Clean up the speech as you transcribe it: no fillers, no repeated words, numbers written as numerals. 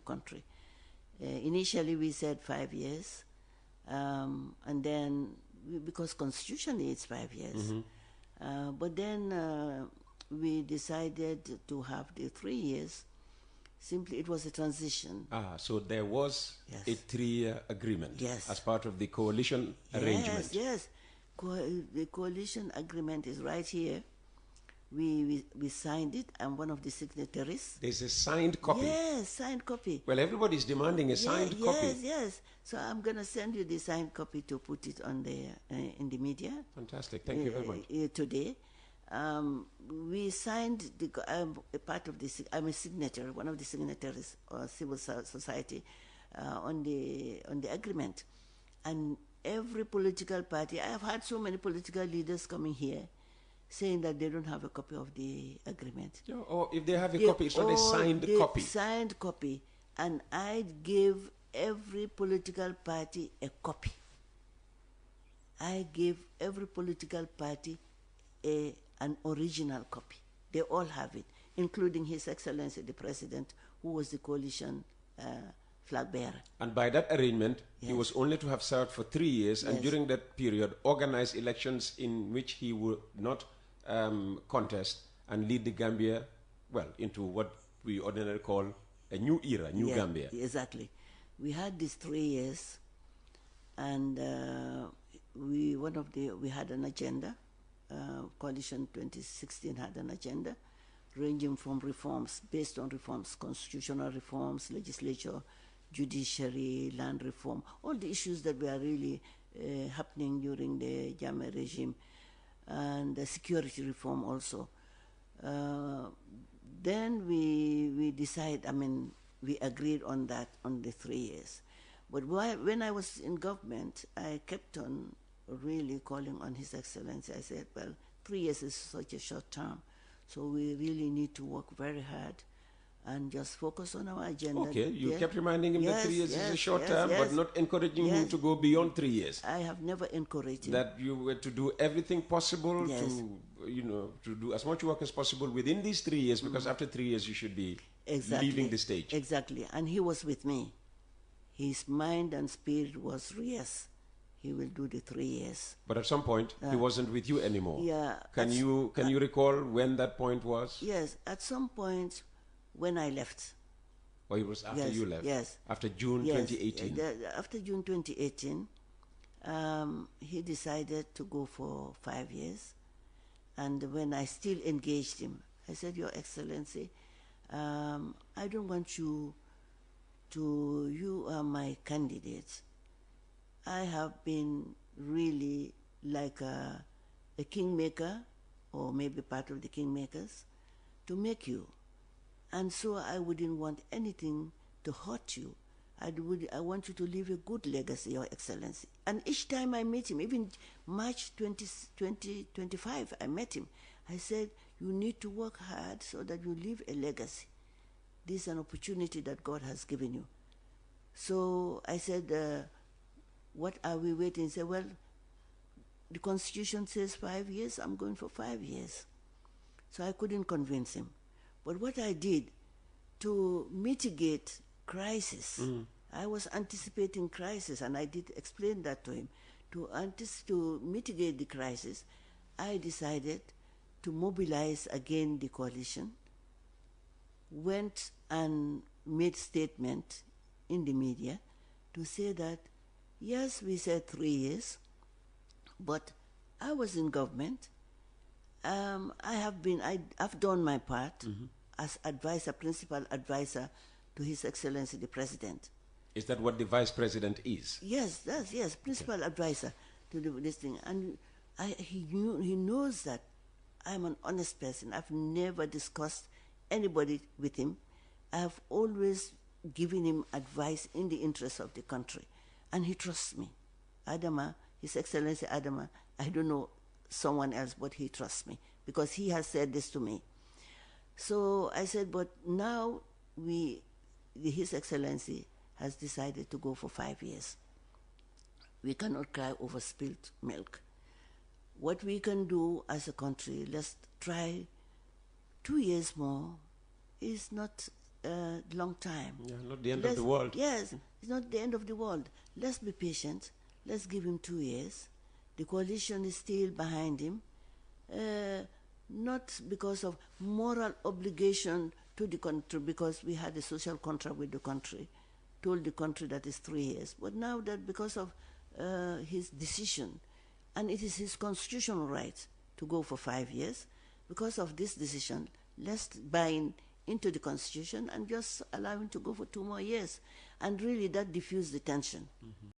country. Initially, we said 5 years, and then because constitutionally it's 5 years, but then we decided to have the 3 years. Simply, it was a transition. So there was a 3-year agreement as part of the coalition arrangement. Yes. The coalition agreement is right here. We signed it. I'm one of the signatories. There's a signed copy? Yes, signed copy. Well, everybody's demanding a signed copy. Yes. So I'm going to send you the signed copy to put it on the in the media. Fantastic. Thank you very much. Today. We signed a part of this. I'm a signatory, one of the signatories of civil society on the agreement, and every political party. I have had so many political leaders coming here saying that they don't have a copy of the agreement. Or if they have a copy, it's not a signed copy. Signed copy, and I gave every political party a copy. I gave every political party an original copy. They all have it, including His Excellency the President, who was the coalition flag bearer. And by that arrangement, he was only to have served for 3 years, and during that period, organize elections in which he would not contest and lead the Gambia, well, into what we ordinarily call a new era, new Gambia. Exactly. We had these 3 years, and we had an agenda. Coalition 2016 had an agenda ranging from reforms, based on reforms, constitutional reforms, legislature, judiciary, land reform, all the issues that were really happening during the Jammeh regime, and the security reform also. Then we decided, we agreed on that, on the 3 years. But when I was in government, I kept on really calling on His Excellency. I said, well, 3 years is such a short term, so we really need to work very hard and just focus on our agenda. Okay, you kept reminding him that 3 years is a short term, but not encouraging him to go beyond 3 years. I have never encouraged him. That you were to do everything possible to do as much work as possible within these 3 years, because after 3 years you should be leaving the stage. Exactly, and he was with me. His mind and spirit was, yes, he will do the 3 years. But at some point, he wasn't with you anymore. Yeah. Can you recall when that point was? Yes, at some point when I left. Or it was after you left? Yes. After June 2018? After June 2018, he decided to go for 5 years. And when I still engaged him, I said, Your Excellency, I don't want you are my candidate. I have been really like a kingmaker, or maybe part of the kingmakers, to make you. And so I wouldn't want anything to hurt you. I want you to leave a good legacy, Your Excellency. And each time I met him, even March 2025, I met him. I said, you need to work hard so that you leave a legacy. This is an opportunity that God has given you. So I said, what are we waiting? He said, well, the Constitution says 5 years. I'm going for 5 years. So I couldn't convince him. But what I did to mitigate crisis, I was anticipating crisis, and I did explain that to him. To mitigate the crisis, I decided to mobilize again the coalition, went and made statement in the media to say that, yes, we said 3 years, but I was in government. I've done my part as advisor, principal advisor to His Excellency the President. Is that what the Vice President is? Yes, principal advisor to this thing. And he knows that I'm an honest person. I've never discussed anybody with him. I have always given him advice in the interest of the country. And he trusts me. Adama, His Excellency Adama, I don't know someone else, but he trusts me because he has said this to me. So I said, but now His Excellency has decided to go for 5 years. We cannot cry over spilled milk. What we can do as a country, let's try 2 years more. Is not long time. Yeah, not the end of the world. Yes, it's not the end of the world. Let's be patient. Let's give him 2 years. The coalition is still behind him, not because of moral obligation to the country, because we had a social contract with the country, told the country that it's 3 years. But now that because of his decision, and it is his constitutional right to go for 5 years, because of this decision, let's buy into the constitution and just allow him to go for 2 more years. And really that diffused the tension.